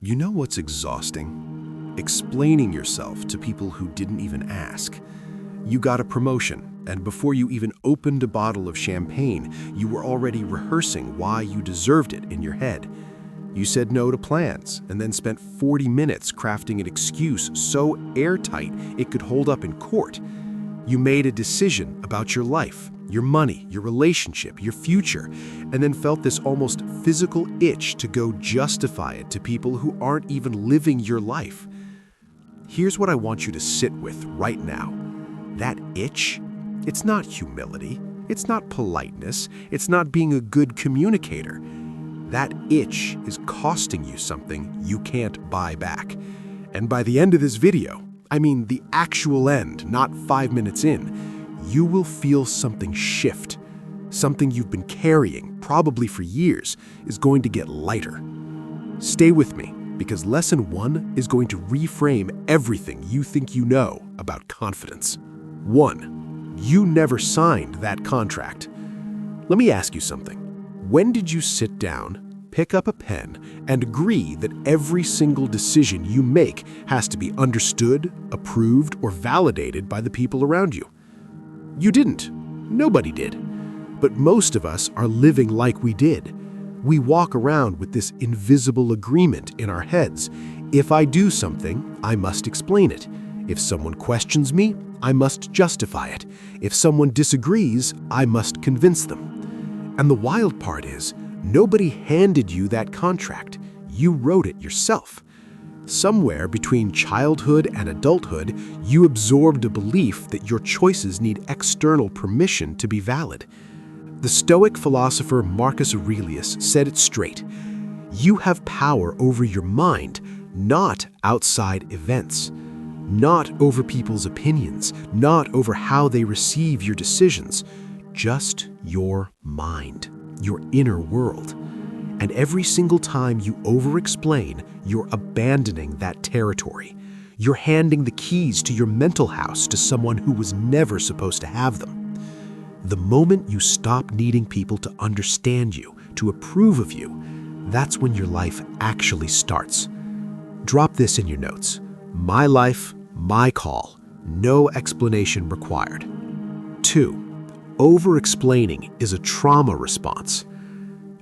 You know what's exhausting? Explaining yourself to people who didn't even ask. You got a promotion, and before you even opened a bottle of champagne, you were already rehearsing why you deserved it in your head. You said no to plans, and then spent 40 minutes crafting an excuse so airtight it could hold up in court. You made a decision about your life, your money, your relationship, your future, and then felt this almost physical itch to go justify it to people who aren't even living your life. Here's what I want you to sit with right now. That itch, it's not humility, it's not politeness, it's not being a good communicator. That itch is costing you something you can't buy back. And by the end of this video, I mean the actual end, not 5 minutes in, you will feel something shift. Something you've been carrying, probably for years, is going to get lighter. Stay with me, because lesson 1 is going to reframe everything you think you know about confidence. 1. You never signed that contract. Let me ask you something. When did you sit down, pick up a pen, and agree that every single decision you make has to be understood, approved, or validated by the people around you? You didn't. Nobody did. But most of us are living like we did. We walk around with this invisible agreement in our heads. If I do something, I must explain it. If someone questions me, I must justify it. If someone disagrees, I must convince them. And the wild part is, nobody handed you that contract. You wrote it yourself. Somewhere between childhood and adulthood, you absorbed a belief that your choices need external permission to be valid. The Stoic philosopher Marcus Aurelius said it straight. You have power over your mind, not outside events. Not over people's opinions, not over how they receive your decisions. Just your mind, your inner world. And every single time you over-explain, you're abandoning that territory. You're handing the keys to your mental house to someone who was never supposed to have them. The moment you stop needing people to understand you, to approve of you, that's when your life actually starts. Drop this in your notes. My life, my call. No explanation required. 2. Over-explaining is a trauma response.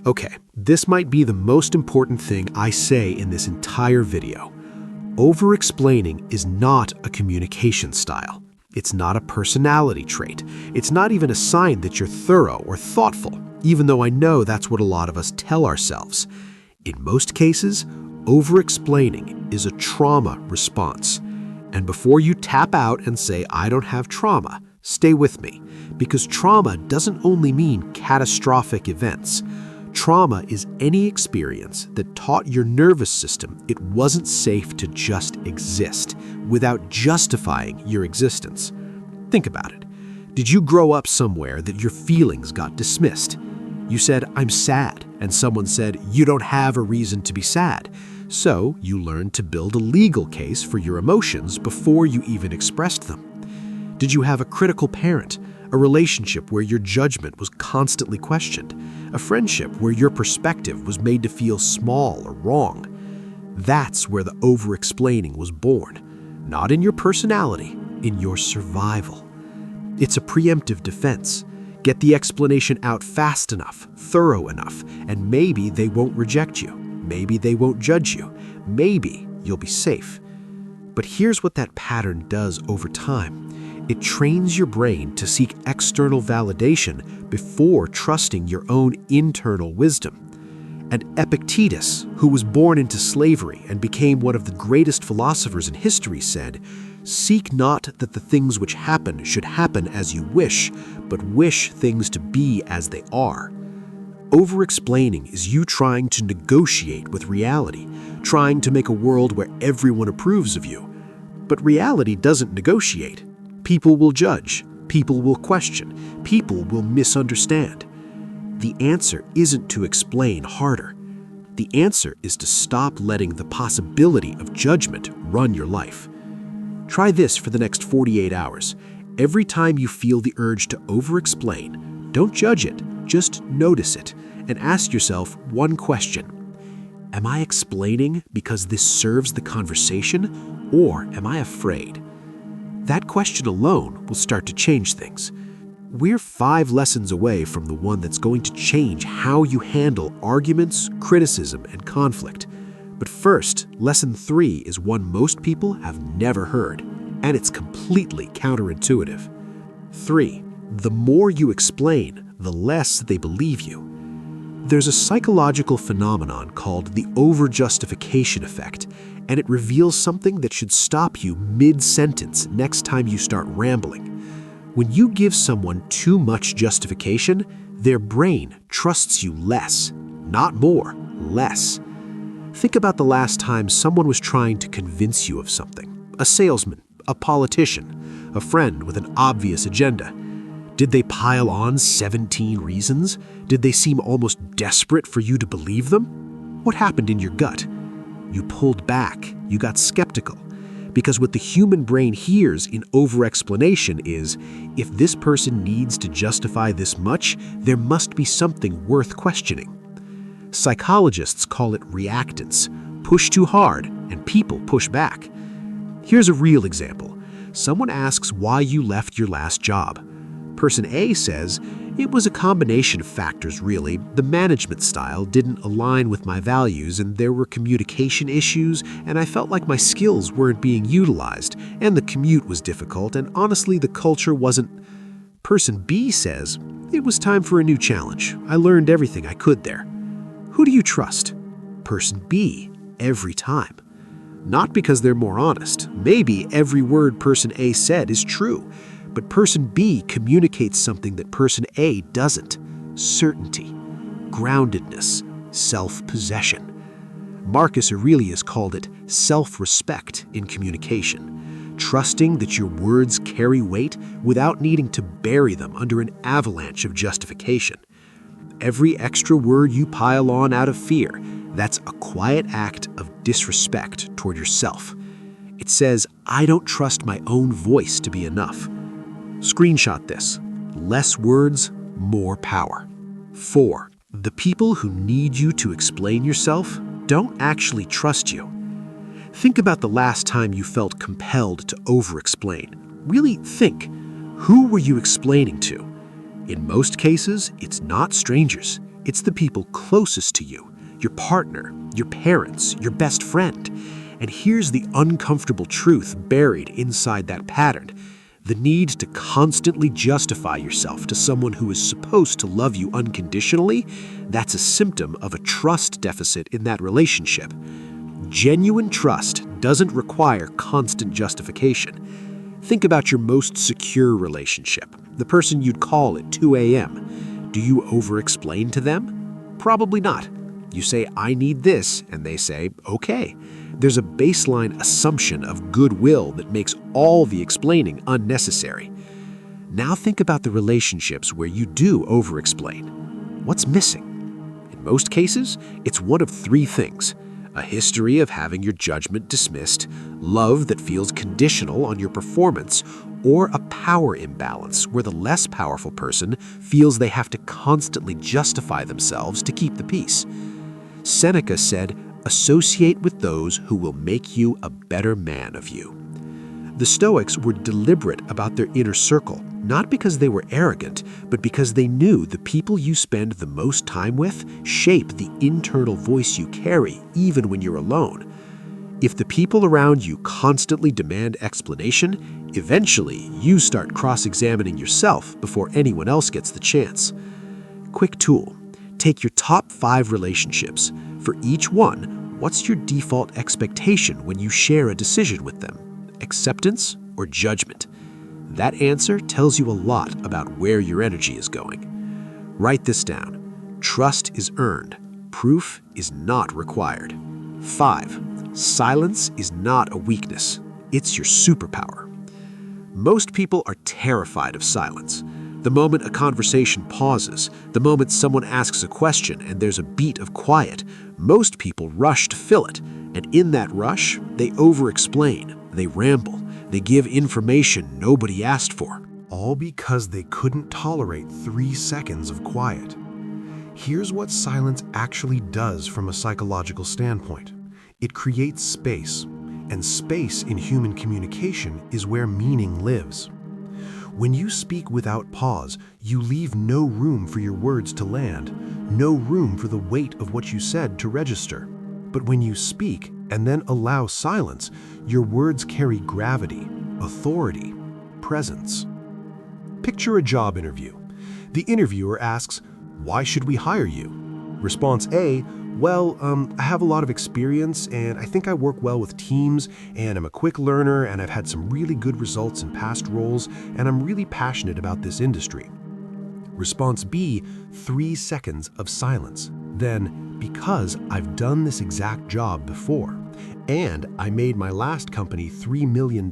Okay, this might be the most important thing I say in this entire video. Over-explaining is not a communication style. It's not a personality trait. It's not even a sign that you're thorough or thoughtful, even though I know that's what a lot of us tell ourselves. In most cases, over-explaining is a trauma response. And before you tap out and say, I don't have trauma, stay with me, because trauma doesn't only mean catastrophic events. Trauma is any experience that taught your nervous system it wasn't safe to just exist without justifying your existence. Think about it. Did you grow up somewhere that your feelings got dismissed? You said, I'm sad, and someone said, you don't have a reason to be sad. So you learned to build a legal case for your emotions before you even expressed them. Did you have a critical parent? A relationship where your judgment was constantly questioned? A friendship where your perspective was made to feel small or wrong? That's where the over-explaining was born. Not in your personality, in your survival. It's a preemptive defense. Get the explanation out fast enough, thorough enough, and maybe they won't reject you. Maybe they won't judge you. Maybe you'll be safe. But here's what that pattern does over time. It trains your brain to seek external validation before trusting your own internal wisdom. And Epictetus, who was born into slavery and became one of the greatest philosophers in history, said, "Seek not that the things which happen should happen as you wish, but wish things to be as they are." Over-explaining is you trying to negotiate with reality, trying to make a world where everyone approves of you. But reality doesn't negotiate. People will judge, people will question, people will misunderstand. The answer isn't to explain harder. The answer is to stop letting the possibility of judgment run your life. Try this for the next 48 hours. Every time you feel the urge to over-explain, don't judge it, just notice it, and ask yourself one question. Am I explaining because this serves the conversation, or am I afraid? That question alone will start to change things. We're 5 lessons away from the one that's going to change how you handle arguments, criticism, and conflict. But first, lesson 3 is one most people have never heard, and it's completely counterintuitive. 3. The more you explain, the less they believe you. There's a psychological phenomenon called the over-justification effect, and it reveals something that should stop you mid-sentence next time you start rambling. When you give someone too much justification, their brain trusts you less, not more, less. Think about the last time someone was trying to convince you of something. A salesman, a politician, a friend with an obvious agenda. Did they pile on 17 reasons? Did they seem almost desperate for you to believe them? What happened in your gut? You pulled back, you got skeptical. Because what the human brain hears in over-explanation is, if this person needs to justify this much, there must be something worth questioning. Psychologists call it reactance. Push too hard, and people push back. Here's a real example. Someone asks why you left your last job. Person A says, "It was a combination of factors, really. The management style didn't align with my values, and there were communication issues, and I felt like my skills weren't being utilized, and the commute was difficult, and honestly, the culture wasn't." Person B says, "It was time for a new challenge. I learned everything I could there." Who do you trust? Person B, every time. Not because they're more honest. Maybe every word person A said is true. But person B communicates something that person A doesn't. Certainty, groundedness, self-possession. Marcus Aurelius called it self-respect in communication, trusting that your words carry weight without needing to bury them under an avalanche of justification. Every extra word you pile on out of fear, that's a quiet act of disrespect toward yourself. It says, "I don't trust my own voice to be enough." Screenshot this. Less words, more power. 4. The people who need you to explain yourself don't actually trust you. Think about the last time you felt compelled to over-explain. Really think. Who were you explaining to? In most cases, it's not strangers. It's the people closest to you, your partner, your parents, your best friend. And here's the uncomfortable truth buried inside that pattern. The need to constantly justify yourself to someone who is supposed to love you unconditionally, that's a symptom of a trust deficit in that relationship. Genuine trust doesn't require constant justification. Think about your most secure relationship, the person you'd call at 2 a.m. Do you over-explain to them? Probably not. You say, "I need this," and they say, "Okay." There's a baseline assumption of goodwill that makes all the explaining unnecessary. Now think about the relationships where you do over-explain. What's missing? In most cases, it's one of 3 things. A history of having your judgment dismissed, love that feels conditional on your performance, or a power imbalance where the less powerful person feels they have to constantly justify themselves to keep the peace. Seneca said, "Associate with those who will make you a better man of you." The Stoics were deliberate about their inner circle, not because they were arrogant, but because they knew the people you spend the most time with shape the internal voice you carry, even when you're alone. If the people around you constantly demand explanation, eventually you start cross-examining yourself before anyone else gets the chance. Quick tool. Take your top 5 relationships. For each one, what's your default expectation when you share a decision with them? Acceptance or judgment? That answer tells you a lot about where your energy is going. Write this down. Trust is earned. Proof is not required. 5. Silence is not a weakness. It's your superpower. Most people are terrified of silence. The moment a conversation pauses, the moment someone asks a question and there's a beat of quiet, most people rush to fill it. And in that rush, they over-explain, they ramble, they give information nobody asked for. All because they couldn't tolerate 3 seconds of quiet. Here's what silence actually does from a psychological standpoint. It creates space, and space in human communication is where meaning lives. When you speak without pause, you leave no room for your words to land, no room for the weight of what you said to register. But when you speak and then allow silence, your words carry gravity, authority, presence. Picture a job interview. The interviewer asks, "Why should we hire you?" Response A, "Well, I have a lot of experience and I think I work well with teams and I'm a quick learner and I've had some really good results in past roles and I'm really passionate about this industry." Response B, 3 seconds of silence. Then, "Because I've done this exact job before and I made my last company $3 million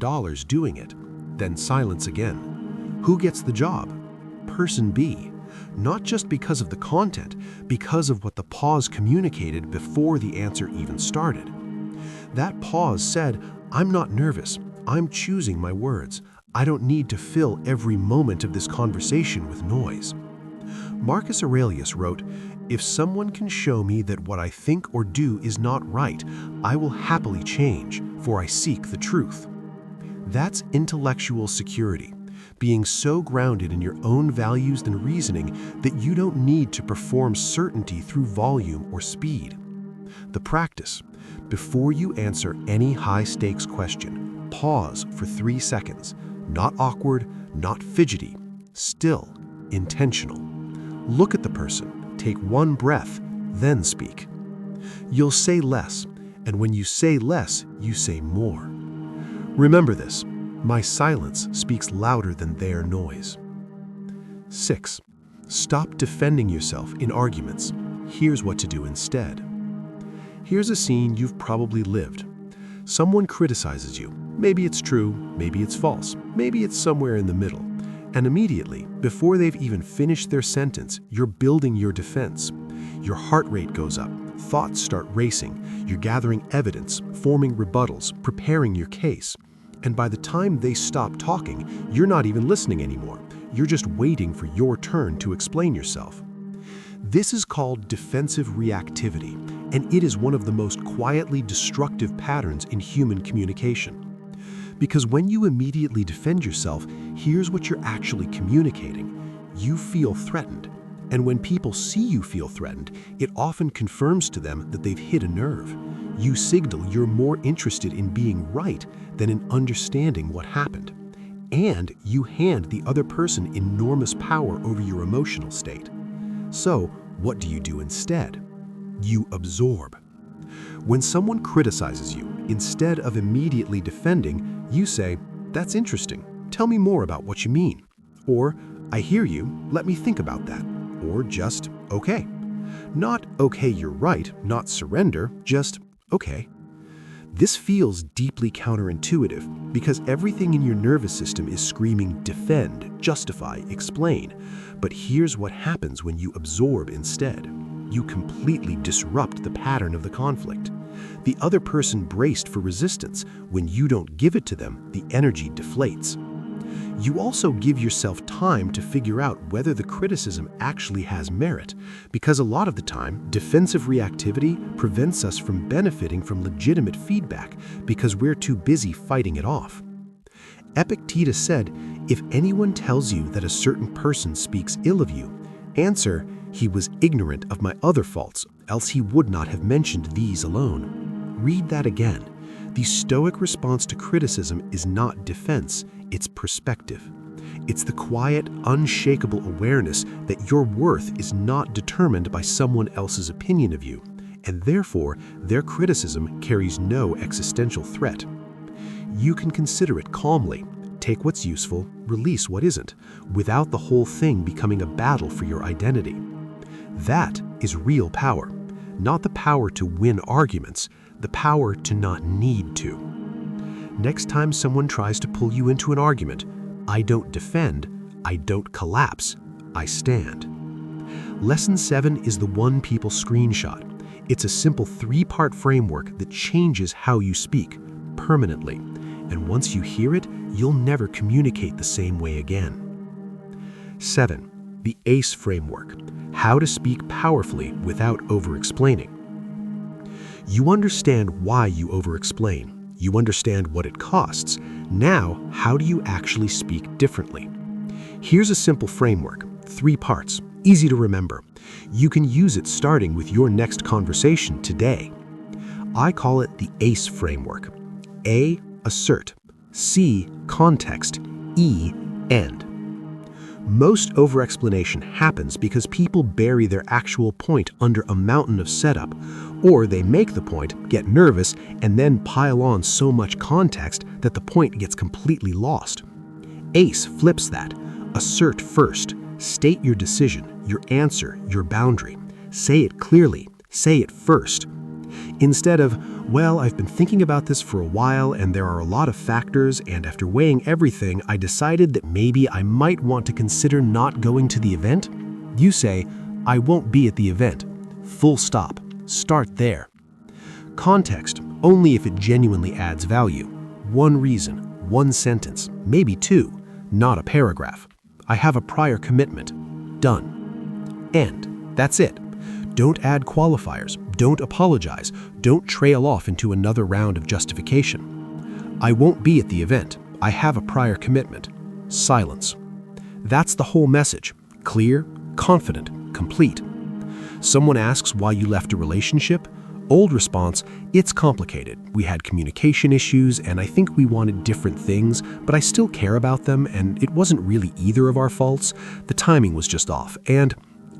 doing it." Then silence again. Who gets the job? Person B. Not just because of the content, because of what the pause communicated before the answer even started. That pause said, "I'm not nervous. I'm choosing my words. I don't need to fill every moment of this conversation with noise." Marcus Aurelius wrote, "If someone can show me that what I think or do is not right, I will happily change, for I seek the truth." That's intellectual security. Being so grounded in your own values and reasoning that you don't need to perform certainty through volume or speed. The practice: before you answer any high-stakes question, pause for 3 seconds. Not awkward, not fidgety, still, intentional. Look at the person, take one breath, then speak. You'll say less, and when you say less, you say more. Remember this. My silence speaks louder than their noise. 6. Stop defending yourself in arguments. Here's what to do instead. Here's a scene you've probably lived. Someone criticizes you. Maybe it's true, maybe it's false, maybe it's somewhere in the middle. And immediately, before they've even finished their sentence, you're building your defense. Your heart rate goes up, thoughts start racing, you're gathering evidence, forming rebuttals, preparing your case. And by the time they stop talking, you're not even listening anymore. You're just waiting for your turn to explain yourself. This is called defensive reactivity, and it is one of the most quietly destructive patterns in human communication. Because when you immediately defend yourself, here's what you're actually communicating. You feel threatened. And when people see you feel threatened, it often confirms to them that they've hit a nerve. You signal you're more interested in being right than in understanding what happened. And you hand the other person enormous power over your emotional state. So, what do you do instead? You absorb. When someone criticizes you, instead of immediately defending, you say, "That's interesting. Tell me more about what you mean." Or, "I hear you. Let me think about that." Or just, "Okay." Not, "Okay, you're right," not surrender, just, "Okay." This feels deeply counterintuitive because everything in your nervous system is screaming defend, justify, explain. But here's what happens when you absorb instead. You completely disrupt the pattern of the conflict. The other person braced for resistance. When you don't give it to them, the energy deflates. You also give yourself time to figure out whether the criticism actually has merit, because a lot of the time, defensive reactivity prevents us from benefiting from legitimate feedback because we're too busy fighting it off. Epictetus said, "If anyone tells you that a certain person speaks ill of you, answer, 'He was ignorant of my other faults, else he would not have mentioned these alone.'" Read that again. The Stoic response to criticism is not defense, it's perspective. It's the quiet, unshakable awareness that your worth is not determined by someone else's opinion of you, and therefore their criticism carries no existential threat. You can consider it calmly, take what's useful, release what isn't, without the whole thing becoming a battle for your identity. That is real power, not the power to win arguments, the power to not need to. Next time someone tries to pull you into an argument, I don't defend, I don't collapse, I stand. Lesson 7 is the one people screenshot. It's a simple 3-part framework that changes how you speak, permanently. And once you hear it, you'll never communicate the same way again. 7. The ACE framework, how to speak powerfully without over-explaining. You understand why you over-explain. You understand what it costs. Now, how do you actually speak differently? Here's a simple framework, 3 parts, easy to remember. You can use it starting with your next conversation today. I call it the ACE framework. A, assert. C, context. E, end. Most over-explanation happens because people bury their actual point under a mountain of setup, or they make the point, get nervous, and then pile on so much context that the point gets completely lost. ACE flips that. Assert first. State your decision, your answer, your boundary. Say it clearly. Say it first. Instead of, well, I've been thinking about this for a while and there are a lot of factors, and after weighing everything, I decided that maybe I might want to consider not going to the event. You say, I won't be at the event. Full stop. Start there. Context, only if it genuinely adds value. 1 reason, 1 sentence, maybe 2, not a paragraph. I have a prior commitment. Done. End. That's it. Don't add qualifiers. Don't apologize. Don't trail off into another round of justification. I won't be at the event. I have a prior commitment. Silence. That's the whole message. Clear, confident, complete. Someone asks why you left a relationship. Old response, it's complicated. We had communication issues and I think we wanted different things, but I still care about them and it wasn't really either of our faults. The timing was just off. And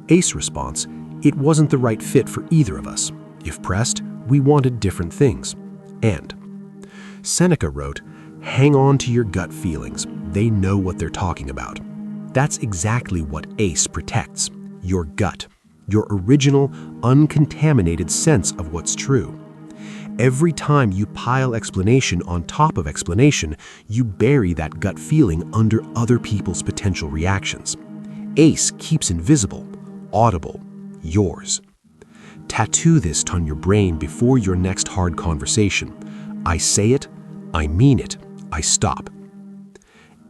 ACE response, it wasn't the right fit for either of us. If pressed, we wanted different things. And Seneca wrote, hang on to your gut feelings. They know what they're talking about. That's exactly what ACE protects. Your gut. Your original, uncontaminated sense of what's true. Every time you pile explanation on top of explanation, you bury that gut feeling under other people's potential reactions. ACE keeps invisible, audible, yours. Tattoo this on your brain before your next hard conversation. I say it, I mean it, I stop.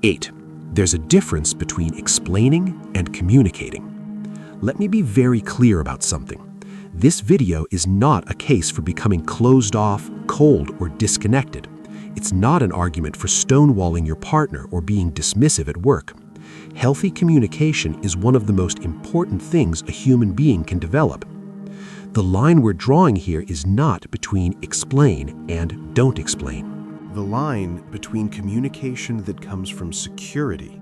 8. There's a difference between explaining and communicating. Let me be very clear about something. This video is not a case for becoming closed off, cold, or disconnected. It's not an argument for stonewalling your partner or being dismissive at work. Healthy communication is one of the most important things a human being can develop. The line we're drawing here is not between explain and don't explain. The line between communication that comes from security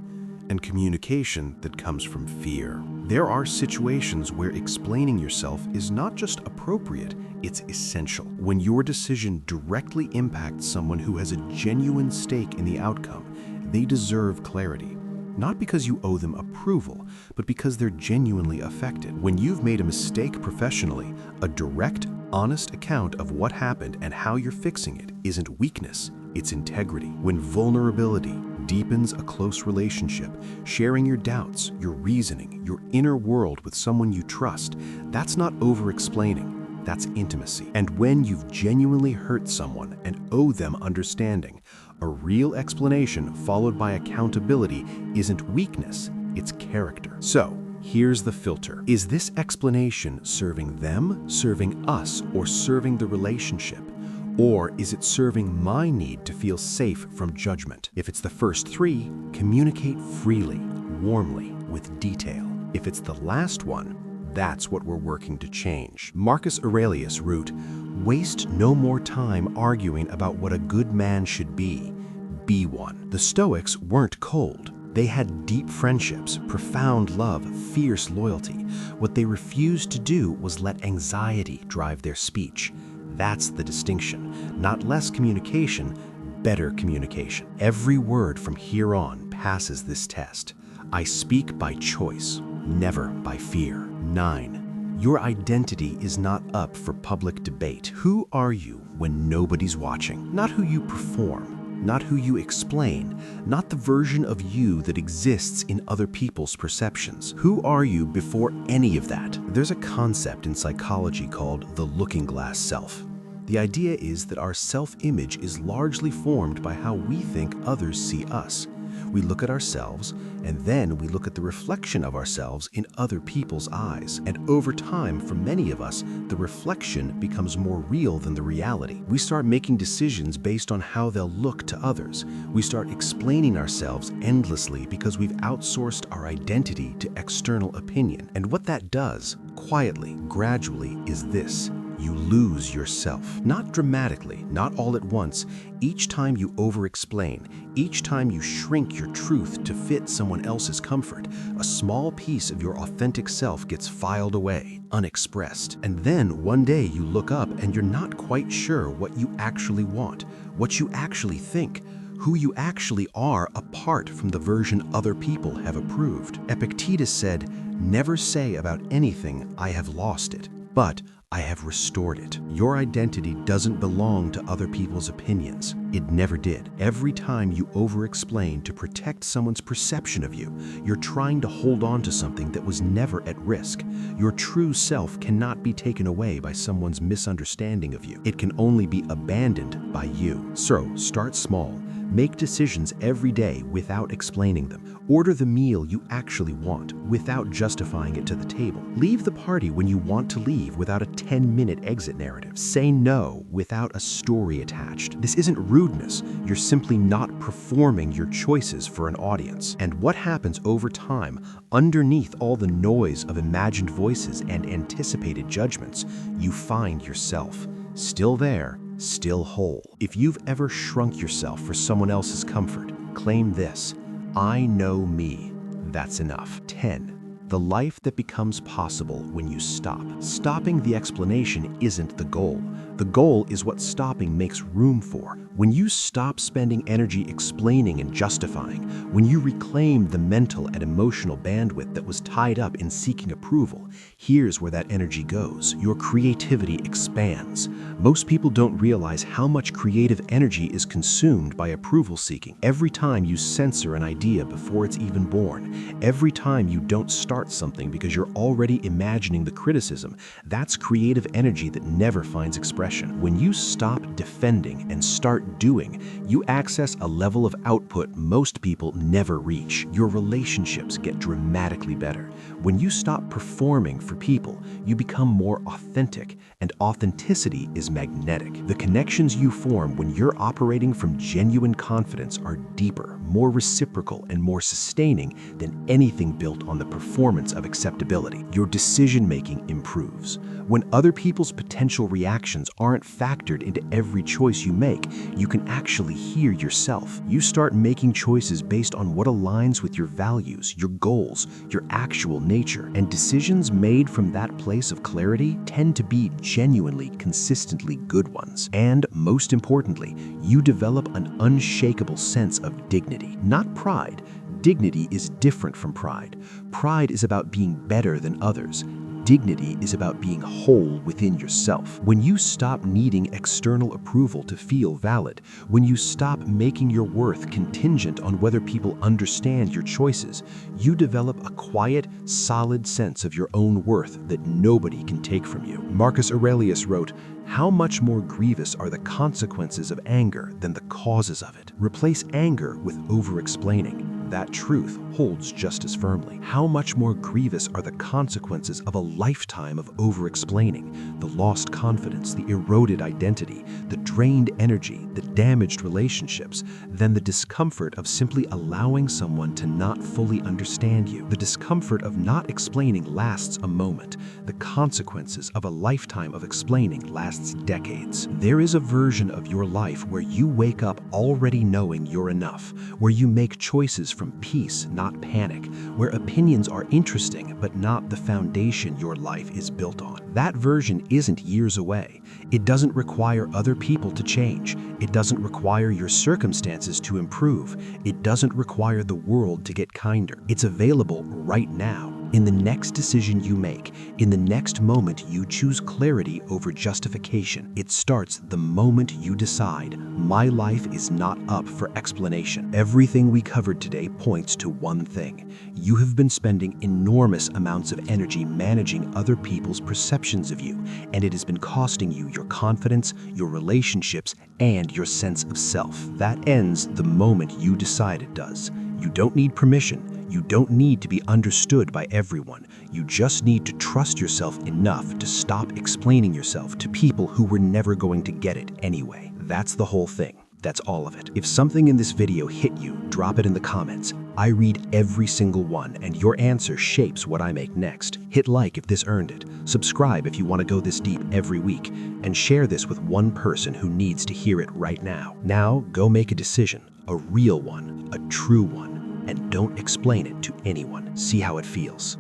and communication that comes from fear. There are situations where explaining yourself is not just appropriate, it's essential. When your decision directly impacts someone who has a genuine stake in the outcome, they deserve clarity. Not because you owe them approval, but because they're genuinely affected. When you've made a mistake professionally, a direct, honest account of what happened and how you're fixing it isn't weakness, it's integrity. When vulnerability deepens a close relationship, sharing your doubts, your reasoning, your inner world with someone you trust, that's not over-explaining, that's intimacy. And when you've genuinely hurt someone and owe them understanding, a real explanation followed by accountability isn't weakness, it's character. So, here's the filter. Is this explanation serving them, serving us, or serving the relationship? Or is it serving my need to feel safe from judgment? If it's the first 3, communicate freely, warmly, with detail. If it's the last one, that's what we're working to change. Marcus Aurelius wrote, "Waste no more time arguing about what a good man should be. Be one." The Stoics weren't cold. They had deep friendships, profound love, fierce loyalty. What they refused to do was let anxiety drive their speech. That's the distinction. Not less communication, better communication. Every word from here on passes this test. I speak by choice, never by fear. 9. Your identity is not up for public debate. Who are you when nobody's watching? Not who you perform, not who you explain, not the version of you that exists in other people's perceptions. Who are you before any of that? There's a concept in psychology called the looking glass self. The idea is that our self-image is largely formed by how we think others see us. We look at ourselves, and then we look at the reflection of ourselves in other people's eyes. And over time, for many of us, the reflection becomes more real than the reality. We start making decisions based on how they'll look to others. We start explaining ourselves endlessly because we've outsourced our identity to external opinion. And what that does, quietly, gradually, is this. You lose yourself. Not dramatically, not all at once. Each time you over-explain, each time you shrink your truth to fit someone else's comfort, a small piece of your authentic self gets filed away, unexpressed. And then one day you look up and you're not quite sure what you actually want, what you actually think, who you actually are apart from the version other people have approved. Epictetus said, "Never say about anything, 'I have lost it,' but 'I have restored it.'" Your identity doesn't belong to other people's opinions. It never did. Every time you over-explain to protect someone's perception of you, you're trying to hold on to something that was never at risk. Your true self cannot be taken away by someone's misunderstanding of you. It can only be abandoned by you. So, start small. Make decisions every day without explaining them. Order the meal you actually want without justifying it to the table. Leave the party when you want to leave without a 10-minute exit narrative. Say no without a story attached. This isn't rudeness. You're simply not performing your choices for an audience. And what happens over time, underneath all the noise of imagined voices and anticipated judgments, you find yourself. Still there, still whole. If you've ever shrunk yourself for someone else's comfort, claim this: I know me. That's enough. 10. The life that becomes possible when you stop. Stopping the explanation isn't the goal. The goal is what stopping makes room for. When you stop spending energy explaining and justifying, when you reclaim the mental and emotional bandwidth that was tied up in seeking approval, here's where that energy goes. Your creativity expands. Most people don't realize how much creative energy is consumed by approval seeking. Every time you censor an idea before it's even born, every time you don't start something because you're already imagining the criticism, that's creative energy that never finds expression. When you stop defending and start doing, you access a level of output most people never reach. Your relationships get dramatically better. When you stop performing for people, you become more authentic, and authenticity is magnetic. The connections you form when you're operating from genuine confidence are deeper, more reciprocal, and more sustaining than anything built on the performance of acceptability. Your decision-making improves. When other people's potential reactions aren't factored into every choice you make, you can actually hear yourself. You start making choices based on what aligns with your values, your goals, your actual nature. And decisions made from that place of clarity tend to be genuinely, consistently good ones. And most importantly, you develop an unshakable sense of dignity, not pride. Dignity is different from pride. Pride is about being better than others. Dignity is about being whole within yourself. When you stop needing external approval to feel valid, when you stop making your worth contingent on whether people understand your choices, you develop a quiet, solid sense of your own worth that nobody can take from you. Marcus Aurelius wrote, "How much more grievous are the consequences of anger than the causes of it?" Replace anger with over-explaining. That truth holds just as firmly. How much more grievous are the consequences of a lifetime of over-explaining, the lost confidence, the eroded identity, the drained energy, the damaged relationships, than the discomfort of simply allowing someone to not fully understand you. The discomfort of not explaining lasts a moment. The consequences of a lifetime of explaining lasts decades. There is a version of your life where you wake up already knowing you're enough, where you make choices from peace, not panic, where opinions are interesting but not the foundation your life is built on. That version isn't years away. It doesn't require other people to change. It doesn't require your circumstances to improve. It doesn't require the world to get kinder. It's available right now. In the next decision you make, in the next moment you choose clarity over justification. It starts the moment you decide, my life is not up for explanation. Everything we covered today points to one thing. You have been spending enormous amounts of energy managing other people's perceptions of you, and it has been costing you your confidence, your relationships, and your sense of self. That ends the moment you decide it does. You don't need permission. You don't need to be understood by everyone. You just need to trust yourself enough to stop explaining yourself to people who were never going to get it anyway. That's the whole thing. That's all of it. If something in this video hit you, drop it in the comments. I read every single one, and your answer shapes what I make next. Hit like if this earned it. Subscribe if you want to go this deep every week, and share this with one person who needs to hear it right now. Now, go make a decision, a real one, a true one, and don't explain it to anyone. See how it feels.